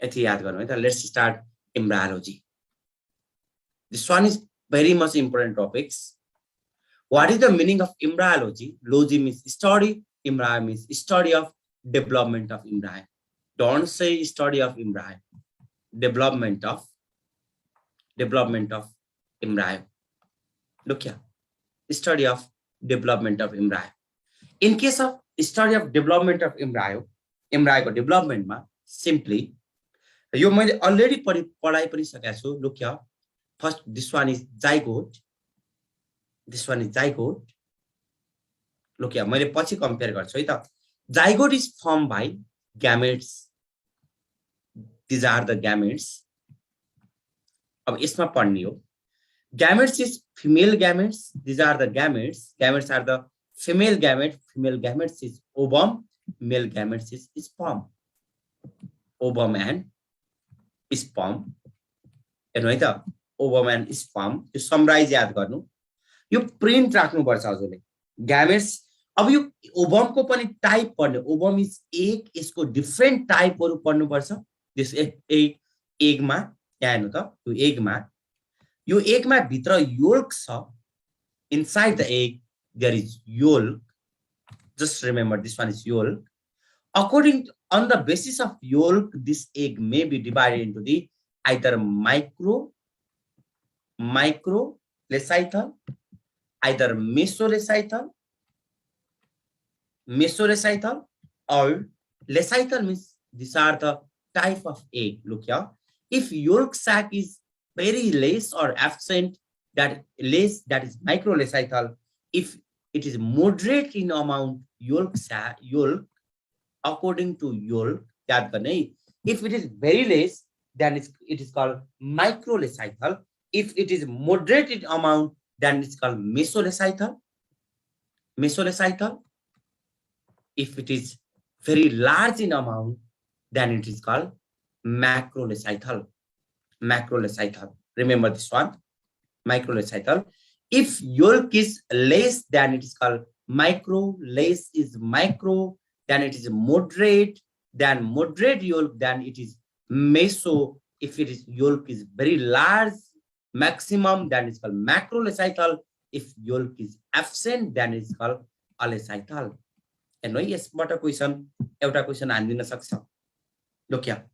है त. Let's start embryology. This one is very much important topics. What is the meaning of embryology? Logy means study, embryo means study of development of embryo. Don't say study of embryo. Development of embryo. Look here. Study of development of embryo. In case of study of development of embryo को development मा simply यो मैले already पढाइ पनि सकेको छु. Look here. First, this one is zygote. Look here, मैले पछि compare गर्छु है त. Zygote is formed by gametes. These are the gametes. अब यसमा पढ्ने हो. Gametes is female gametes. These are the gametes. Gametes are the female gamete. Female gametes is ovum. Male gametes is sperm. Ovum and sperm. हेर्नु है त. Ovum and sperm. यो summarise याद गर्नु. यो प्रिन्ट राख्नु पर्छ हजुरले. ग्यामेट्स. अब यो ओभम को पनि टाइप पढ्ने. ओभम इज एक, यसको डिफरेन्ट टाइपहरु पढ्नु पर्छ. दिस एग मा यहाँ हेर्नु त. यो एग मा भित्र योल्क छ. Inside the egg there is yolk. Just remember this one is yolk. According on the basis of yolk, this egg may be divided into the either microlecythal, either mesolecythal, or lecythal means these are the type of egg. Look here. If yolk sac is very less or absent, that is microlecythal. If it is moderate in amount, yolk according to yolk, if it is very less, then it is called microlecythal. If it is moderate in amount, then it's called mesolecythal. If it is very large in amount, then it is called macrolecythal. Remember this one, macrolecythal. If yolk is less, then it is called micro. Less is micro. Then it is moderate. Then moderate yolk. Then it is meso. If it is yolk is very large, maximum, then it's called macrolecythal. If yolk is absent, then it's called alecythal. And no, yes, but a question, every question and in a success. Look here.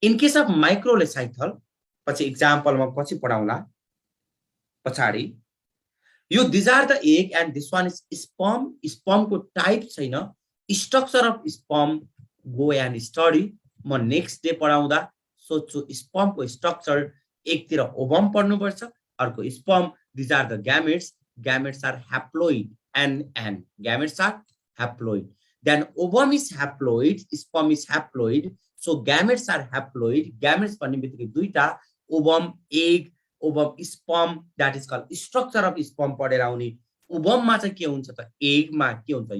In case of microlecythal, पछि example ma पछि पढाउला पछाडी. यो these are the egg and this one is sperm. Sperm को type छैन. Structure of sperm go and study. म next day पढाउँदा सोच्छु sperm को structure एकतिर ovum पढ्नु पर्छ, अर्को sperm. These are the gametes. Gametes are haploid and gametes are haploid. Then ovum is haploid, sperm is haploid. So gametes are haploid. Gametes भन्ने बित्तिकै दुईटा ovum, egg, ovum, sperm, that is called structure of sperm पढेर आउने. ovum मा चाहिँ के हुन्छ त, egg मा के हुन्छ,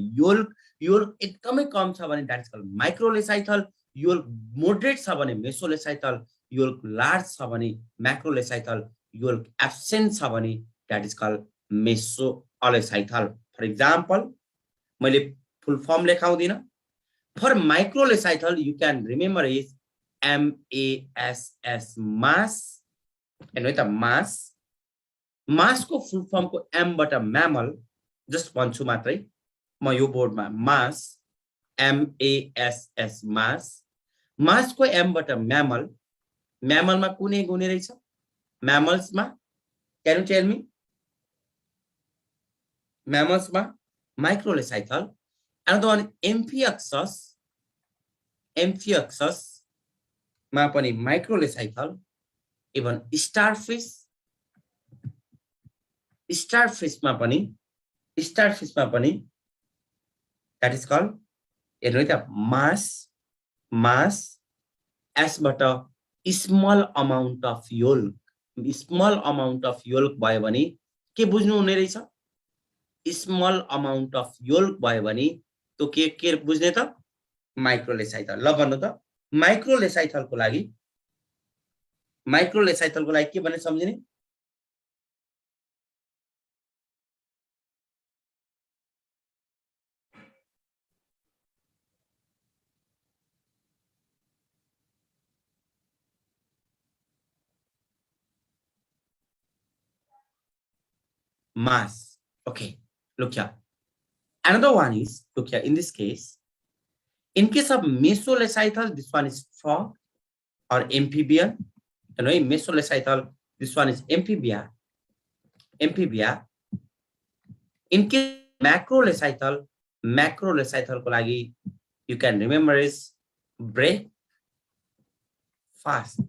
yolk एकदमै कम छ भने that is called microlecythal. Yolk moderate छ भने mesolecythal. Yolk large छ भने macrolecythal. Yolk absent छ भने that is called mesolecythal. For example, मैले full form लेखाउँदिन. For microlecythal, you can remember is MASS, mass. And with a mass को full form को M but a mammal. Just one to matray. My board ma mass MASS mass. Mass को M but a mammal. Mammal ma kune gune रहेछ. Mammals ma. Can you tell me? Mammals ma microlecythal. Another one Amphioxus. Ma pani microlecythal. Even starfish ma pani that is called mass as but a small amount of yolk भयो भने के बुझ्नु हुने रहेछ. small amount of yolk भयो भने तो के बुझ्ने त, microlecythal. ल भन्नु त, microlecythal को लागि माइक्रोलेसाइथलको लागि के भन्ने सम्झिने mass. Okay, look here. Another one is, look here, in this case, in case of mesolecythal, this one is frog or amphibian. You know, in mesolecythal, this one is amphibia. Amphibia. In case macrolecythal ko lagi, you can remember is break fast.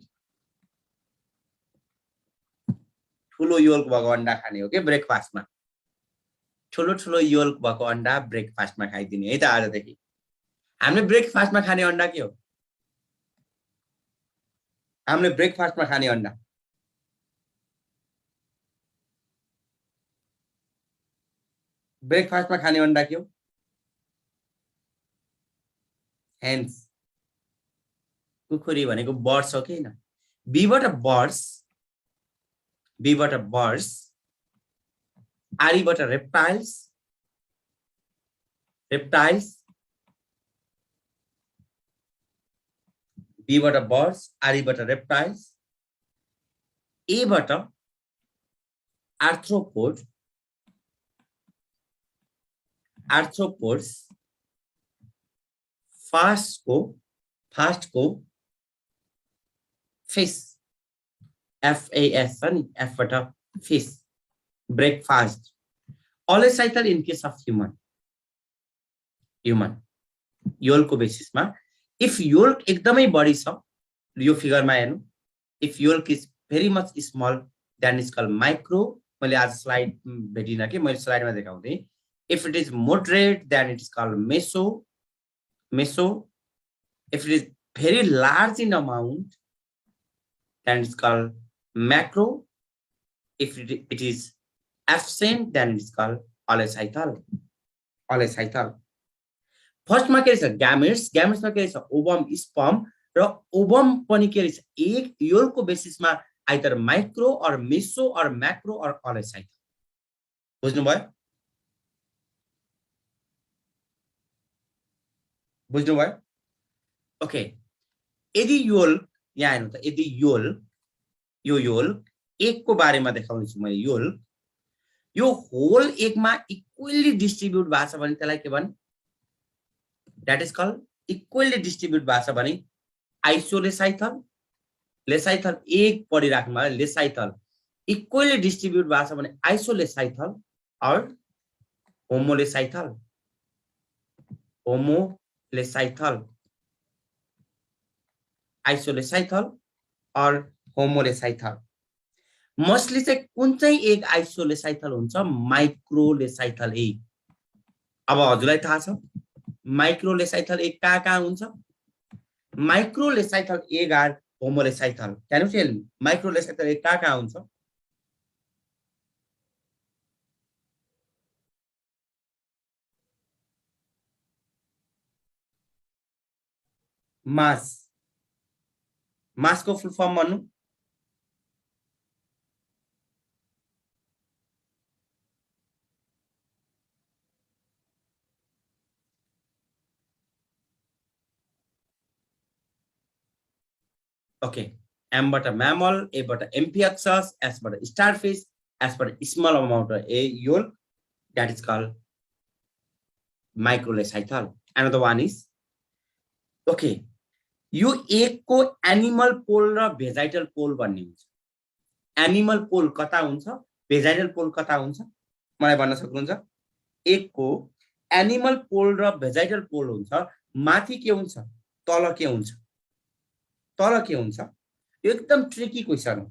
ठुलो yolk भएको अन्डा खाने हो के ब्रेकफास्टमा ठुलो ठुलो yolk भएको अन्डा ब्रेकफास्टमा खाइदिने है त आजदेखि हामीले ब्रेकफास्टमा खाने अन्डा के हो हामीले ब्रेकफास्टमा खाने अन्डा ब्रेकफास्टमा खाने अन्डा के हो हेन्स कुकुरी भनेको बर्ड्स हो के हैन बीबाट बर्ड्स आरीबाट reptiles बीबाट बर्ड्स आरीबाट reptiles एबाट आर्थ्रोपोड्स फास्ट को फिश FAS अनि F बाट fish breakfast olecithal in case of human yolk को बेसिसमा if yolk एकदमै बढी छ यो फिगरमा हेर्नु if yolk is very much small then is called micro मैले आज स्लाइड भेटिन के मैले स्लाइडमा देखाउँदै if it is moderate then it is called meso if it is very large in amount then it's called macro if it is absent then it's called olecithal first मा के रहेछ gametes मा के रहेछ ovum sperm र ovum पनि के रहेछ एक योल्कको बेसिसमा आइदर माइक्रो और मेसो और मैक्रो और ओलेसाइथल बुझ्नुभयो ओके यदि योल्क यहाँ हेर्नु त यदि योल्क एक को बारेमा देखाउने छु मैले यो होल एकमा इक्वली डिस्ट्रिब्युट भएको छ भने त्यसलाई के भन्छ that is called equally distribute भएको छ भने लेसाइथल एक पढिराख्नु भयो लेसाइथल इक्वली डिस्ट्रिब्युट भएको छ भने आइसोलेसाइथल और होमोलेसाइथल आइसोलेसाइथल और होमोलेसाइथल मोस्टली चाहिँ कुन चाहिँ एक आइसोलेसाइथल हुन्छ माइक्रोलेसाइथल एक अब हजुरलाई थाहा छ माइक्रोलेसाइथल एक कहाँ हुन्छ माइक्रोलेसाइथल एक or homolecithal can you tell me microlecithal एक कहाँ हुन्छ मास को फुल फर्म भन्नु Okay, M but a mammal, A but a Amphioxus, S but a starfish, S but a small amount of a yolk, that is called microlecythal. Another one is, okay, you एक को animal pole र vegetal pole भन्ने हुन्छ animal pole कता हुन्छ vegetal pole कता हुन्छ मलाई भन्न सक्नुहुन्छ एक को animal pole र vegetal pole हुन्छ माथि के हुन्छ तल के हुन्छ यो एकदम ट्रिकी क्वेशन हो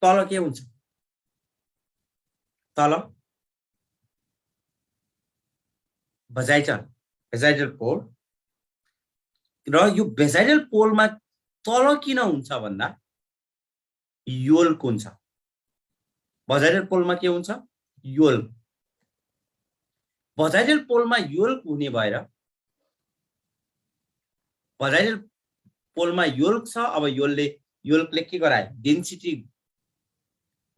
तल के हुन्छ तल भेजाइटल पोल र यो भेजाइटल पोलमा तल किन हुन्छ भन्दा योल्क हुन्छ भेजाइटल पोलमा के हुन्छ योल्क भेजाइटल पोलमा योल्क हुने भएर भेजाइटल पोलमा योल्क छ अब योल्कले के गरायो डेन्सिटी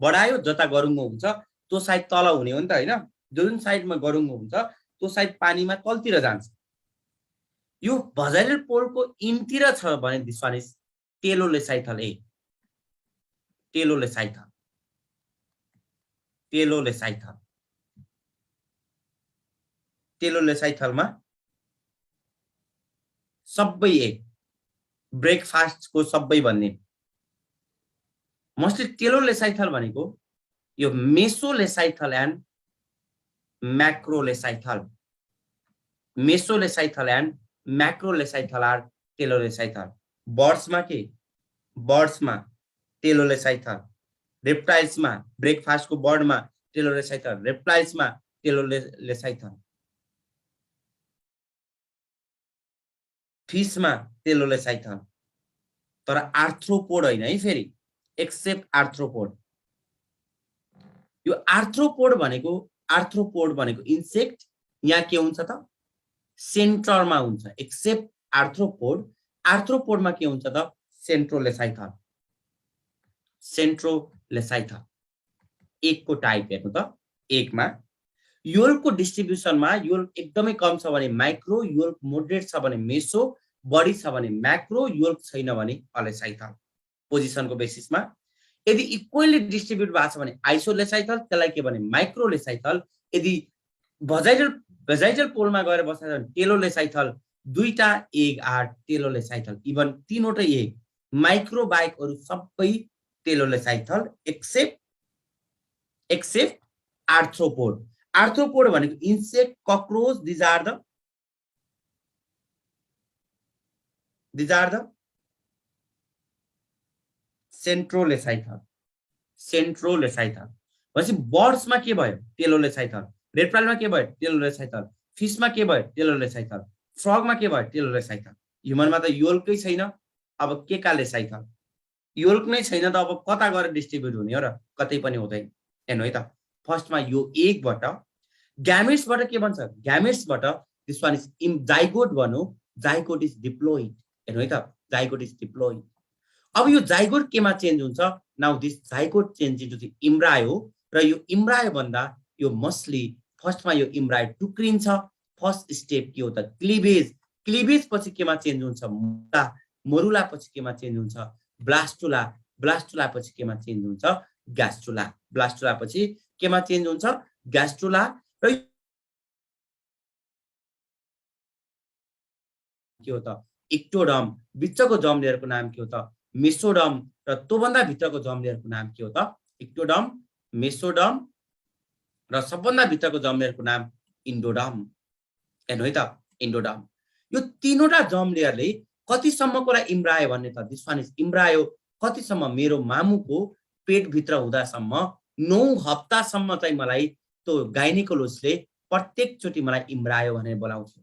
बढायो जता गरुङ्गो हुन्छ त्यो साइड तल हुने हो नि त हैन जुन साइडमा गरुङ्गो हुन्छ त्यो साइड पानीमा तलतिर जान्छ यो भजाइरल पोलको इनतिर छ भने दिस वान इज टेलोलेसाइथल ए टेलोलेसाइथलमा सबै ए ब्रेकफास्टको सबै भन्ने मोस्टली टेलोलेसाइथल भनेको यो मेसोलेसाइथल एन्ड म्याक्रोलेसाइथल आर टेलोलेसाइथल बर्ड्समा टेलोलेसाइथल रेप्टाइल्समा ब्रेकफास्टको बर्डमा टेलोलेसाइथल रेप्टाइल्समा टेलोलेसाइथल फिशमा टेलोलेसाइथल तर आर्थ्रोपोड हैन है फेरि एक्सेप्ट आर्थ्रोपोड यो आर्थ्रोपोड भनेको इन्सेक्ट यहाँ के हुन्छ त सेन्टरमा हुन्छ एक्सेप्ट आर्थ्रोपोडमा के हुन्छ त सेन्ट्रोलेसाइथल एकको टाइप हेर्नु त एकमा योल्कको डिस्ट्रिब्युसनमा योल्क एकदमै कम छ भने माइक्रो योल्क मोडरेट छ भने मेसो बढी छ भने म्याक्रो योल्क छैन भने अलेसाइथल पोजिसनको बेसिसमा यदि इक्वली डिस्ट्रिब्युट भएको छ भने आइसोलेसाइथल त्यसलाई के भने माइक्रोलेसाइथल यदि भेजाइटल पोलमा गएर बस्छ भने टेलोलेसाइथल दुईटा एग आर टेलोलेसाइथल इभन तीनवटै एग माइक्रो बाइक अरु सबै टेलोलेसाइथल एक्सेप्ट आर्थ्रोपोड भनेको insect cockroach these are the centrolecithal भनेपछि बर्ड्समा के भयो टेलोलेसाइथल रेप्टाइलमा के भयो टेलोलेसाइथल फिशमा के भयो टेलोलेसाइथल फ्रगमा के भयो टेलोलेसाइथल ह्युमनमा त योल्कै छैन अब के का लेसाइथल योल्क नै छैन त अब कता गएर डिस्ट्रिब्युट हुने हो र कतै पनि हुँदैन हेर्नु है त फर्स्टमा यो एकबाट ग्यामेट्सबाट के भन्छ ग्यामेट्सबाट दिस वान इज जाइगोट भनौं जाइगोट इज डिप्लोइड हेर्नु है त जाइगोट इज डिप्लोइड अब यो जाइगोट केमा चेन्ज हुन्छ now this zygote change into the embryo र यो इम्ब्रायो भन्दा यो मस्टली फर्स्टमा यो इम्ब्रायो टुक्रिन्छ फर्स्ट स्टेप के हो त क्लिभेज पछि केमा चेन्ज हुन्छ मोरुला पछि केमा चेन्ज हुन्छ ब्लास्टुला पछि केमा चेन्ज हुन्छ ब्लास्टुला पछि केमा चेन्ज हुन्छ ग्यास्ट्रुला र के हो त इक्टोडम भित्रको जम लेयरको नाम के हो त मेसोडम र त्योभन्दा भित्रको जम लेयरको नाम के हो त इक्टोडम मेसोडम र सबभन्दा भित्रको जम लेयरको नाम इन्डोडम हेर्नु है त इन्डोडम यो तीनवटा जम लेयरले कतिसम्मकोलाई इम्ब्रायो भन्ने त दिस वान इज इम्ब्रायो कतिसम्म मेरो मामुको पेट भित्र हुँदासम्म 9 हप्तासम्म चाहिँ मलाई त्यो गाइनेकोलोजिस्टले प्रत्येक चोटी मलाई इम्ब्रायो भनेर बोलाउँथ्यो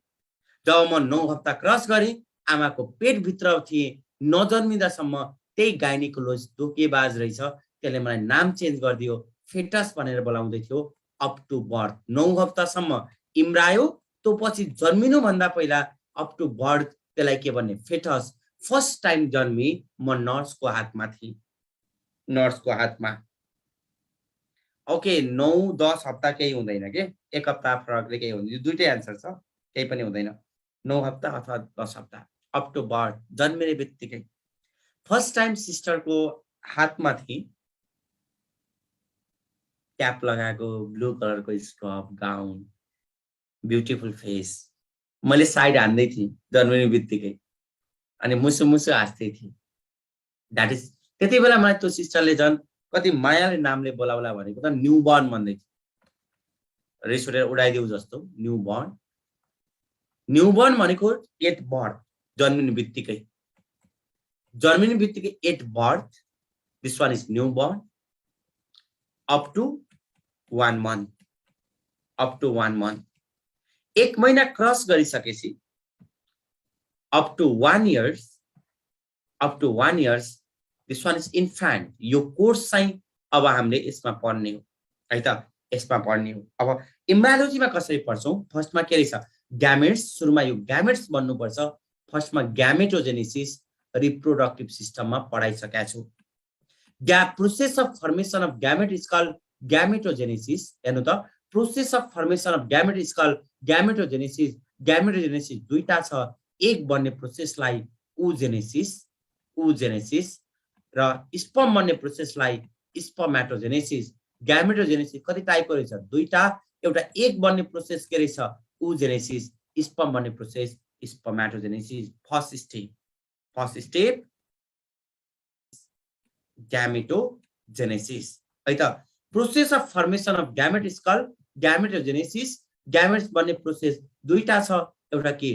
जब म 9 हप्ता क्रस गरे आमाको पेट भित्र थिए नजन्मिदासम्म त्यही गाइनेकोलोजिस्ट धोकेबाज रहेछ त्यसले मलाई नाम चेन्ज गरिदियो फेटस भनेर बोलाउँदै थियो अप टु बर्थ 9 हप्तासम्म इम्ब्रायो त्यो पछि जन्मिनु भन्दा पहिला अप टु बर्थ त्यसलाई के भन्ने फेटस फर्स्ट टाइम जन्मी म नर्सको हातमा थिए ओके 9-10 हप्ता केही हुँदैन के 1 हप्ता फरकले केही हुँदैन यो दुईटै आन्सर छ केही पनि हुँदैन 9 हप्ता अथवा 10 हप्ता अप टु बर्थ जन्मिने बित्तिकै फर्स्ट टाइम सिस्टरको हातमा थिए क्याप लगाएको ब्लू कलरको स्कर्ट गाउन ब्युटिफुल फेस मैले साइड हान्दै थिएँ जन्मिने बित्तिकै अनि मुसु हाँस्दै थिएँ द्याट इज त्यति बेला मलाई त्यो सिस्टरले झन् कति मायाले नामले बोलाउला भनेको त न्यूबर्न भन्दै थियो रिस उठेर उडाइदेऊ जस्तो न्यूबर्न भनेको 8 बर्थ जन्मिने बित्तिकै 8 birth this one is newborn up to 1 month 1 महिना क्रस गरिसकेपछि up to 1 years this one is infant यो कोर्स चाहिँ अब हामीले यसमा पढ्ने हो है त यसमा पढ्ने हो अब इम्ब्रायोलोजीमा कसरी पढ्छौं फर्स्टमा के रहेछ ग्यामेट्स सुरुमा यो ग्यामेट्स भन्नु पर्छ फर्स्टमा ग्यामेटोजेनेसिस रिप्रोडक्टिभ सिस्टममा पढाइसकेका छु process of formation of gamete is called gametogenesis हेर्नु त process of formation of gamete is called gametogenesis दुईटा छ एक बन्ने प्रोसेसलाई oogenesis र स्पर्म बन्ने प्रोसेसलाई स्पर्मेटोजेनेसिस ग्यामेटोजेनेसिस कति टाइपको रहेछ दुईटा एउटा एक बन्ने प्रोसेस के रहेछ oogenesis स्पर्म बन्ने process spermatogenesis first step gametogenesis है त process of formation of gamete is called gametogenesis gametes बन्ने प्रोसेस दुईटा छ एउटा के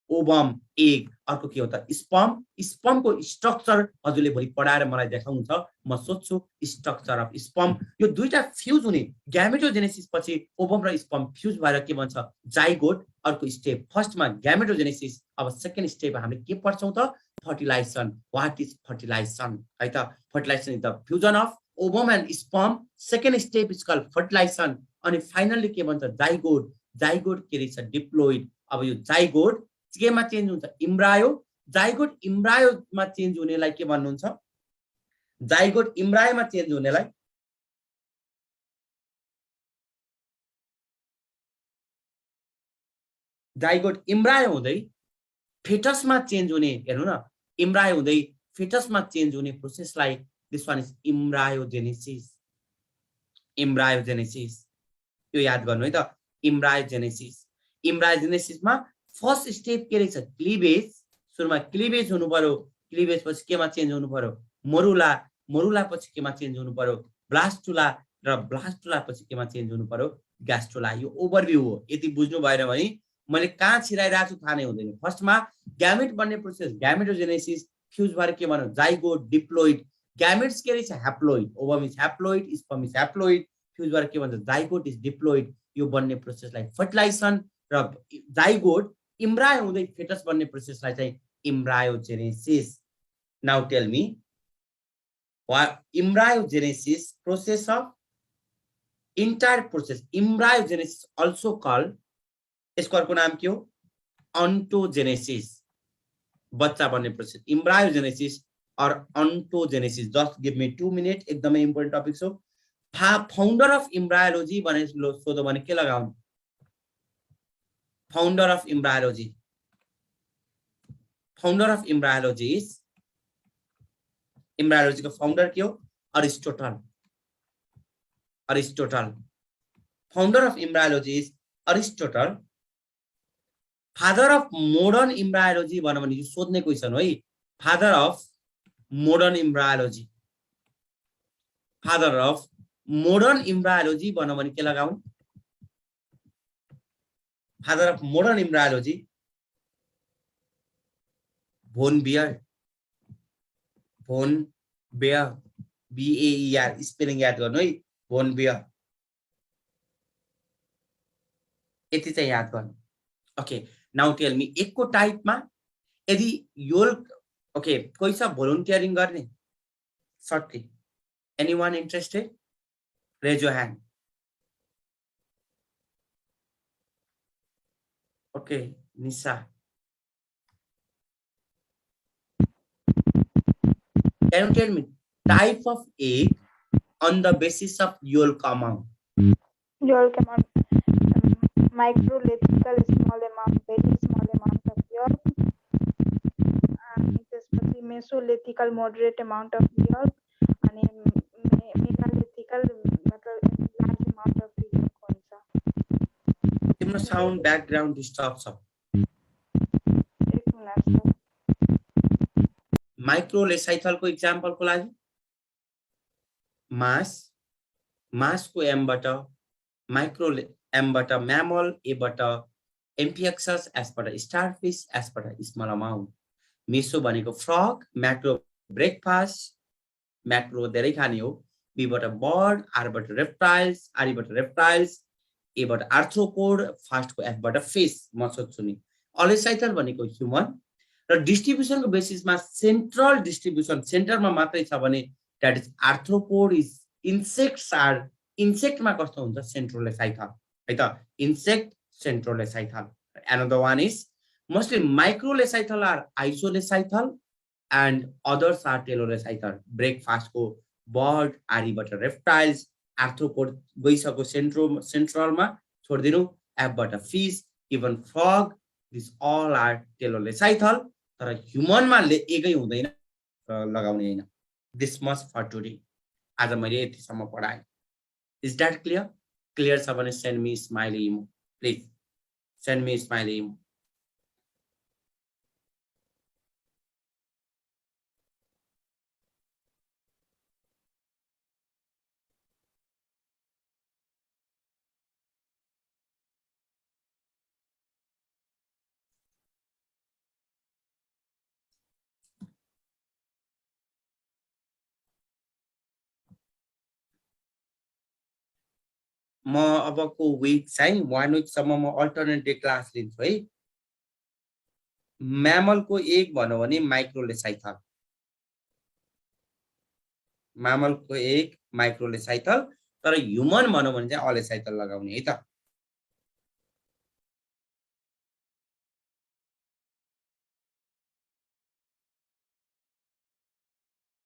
ओभम एग अर्को के हो त स्पर्मको स्ट्रक्चर हजुरले भोलि पढाएर मलाई देखाउनुहुन्छ म सोध्छु स्ट्रक्चर अफ स्पर्म यो दुईटा फ्युज हुने ग्यामेटोजेनेसिस पछि ओभम र स्पर्म फ्युज भएर के भन्छ जाइगोट अर्को स्टेप फर्स्टमा ग्यामेटोजेनेसिस अब सेकेन्ड स्टेप हामीले के पढ्छौं त फर्टिलाइजेसन व्हाट इज फर्टिलाइजेसन है त fertilization is the fusion of ovum and sperm second step is called fertilization अनि फाइनली के भन्छ जाइगोट के रहेछ डिप्लोइड अब यो जाइगोट केमा चेन्ज हुन्छ इम्ब्रायो जाइगोट इम्ब्रायोमा चेन्ज हुनेलाई के भन्नुहुन्छ जाइगोट इम्ब्रायोमा चेन्ज हुनेलाई जाइगोट इम्ब्रायो हुँदै फेटसमा चेन्ज हुने हेर्नु न इम्ब्रायो हुँदै फेटसमा चेन्ज हुने प्रोसेसलाई दिस वान इज इम्ब्रायोजेनेसिस यो याद गर्नु है त इम्ब्रायोजेनेसिसमा फर्स्ट स्टेप के रहेछ क्लिवेज सुरुमा क्लिवेज हुनु पर्यो क्लिवेज पछि केमा चेन्ज हुनु पर्यो मोरुला पछि केमा चेन्ज हुनु पर्यो ब्लास्टुला र ब्लास्टुला पछि केमा चेन्ज हुनु पर्यो ग्यास्ट्रुला यो ओभरभ्यू हो यति बुझ्नु भएन भने मैले कहाँ छिराइरहेको छु थाहा नै हुँदैन फर्स्टमा ग्यामेट बन्ने प्रोसेस ग्यामेटोजेनेसिस फ्युज भएर के भन्नु जाइगोट डिप्लोइड ग्यामेट्स के रहेछ haploid ovum is haploid sperm is haploid fuse भएर के भन्छ जाइगोट इज डिप्लोइड यो बन्ने प्रोसेसलाई फर्टिलाइजेसन र जाइगोट इम्ब्रायो हुँदै फेटस बन्ने प्रोसेसलाई चाहिँ embryogenesis now tell me embryogenesis process of entire process embryogenesis also called यसको अर्को नाम के हो अन्टोजेनेसिस बच्चा बन्ने प्रोसेस इम्ब्रायोजेनेसिस और अन्टोजेनेसिस जस्ट गिभ मी 2 मिनट एकदमै इम्पोर्टेन्ट टपिक हो फाउन्डर अफ इम्ब्रायोलोजी भने सोधो भने के लगाउनु founder of embryology is embryology का founder के हो Aristotle founder of embryology is Aristotle father of modern embryology भन्नु भने यो सोध्ने क्वेशन हो है father of modern embryology भन्नु भने के लगाऊ father of modern embryology von Baer BAER spelling याद गर्नु है von Baer यति चाहिँ याद गर्नु ओके नाउ टेल मी एकको टाइपमा यदि योल ओके कोही छ भोलन्टियरिङ गर्ने shortly anyone interested raise your hand Okay, Nisa. Can you tell me type of egg on the basis of yolk amount? Yolk amount, microlithical small amount, very small amount of yolk, and especially mesolithical moderate amount of yolk, and megalithical large amount of yolk also. Sound background disturbs up. Microlecithal को example को लागि mass को m बाट micro m बाट mammal a बाट amphioxus s बाट starfish s बाट small amount meso भनेको frog macro breakfast macro धेरै खाने हो b बाट bird r बाट reptiles r बाट reptiles ए बाट आर्थ्रोपोड फास्ट को एफ बाट फिश म सोध्छु नि अलेसाइथल भनेको ह्युमन र डिस्ट्रिब्युसनको बेसिसमा सेन्ट्रल डिस्ट्रिब्युसन सेन्टरमा मात्रै छ भने दैट इज आर्थ्रोपोड इज इन्सेक्टमा कस्तो हुन्छ सेन्ट्रोलेसाइथल है त insect centrolecithal another one is Mostly microlecythal are isolecythal and others are telolecythal. Breakfast को bird, आरीबाट reptiles, arthropod गइसक्यो centralमा छोड्दिनु, एपबाट fish, even frog, these all are telolecythal. तर ह्युमनमा एकै हुँदैन लगाउने हैन. This much for today. आज मैले यतिसम्म पढाएँ. Is that clear? Clear छ भने send me smiley emo. Please send me smiley emo. म अबको वीक चाहिँ 1 वीक सम्म म अल्टरनेट डे क्लास लिन्छु है. म्यामलको एक भनौं भने माइक्रोलेसाइथल. म्यामलको एक माइक्रोलेसाइथल, तर ह्युमन भनौं भने चाहिँ अलेसाइथल लगाउने है त.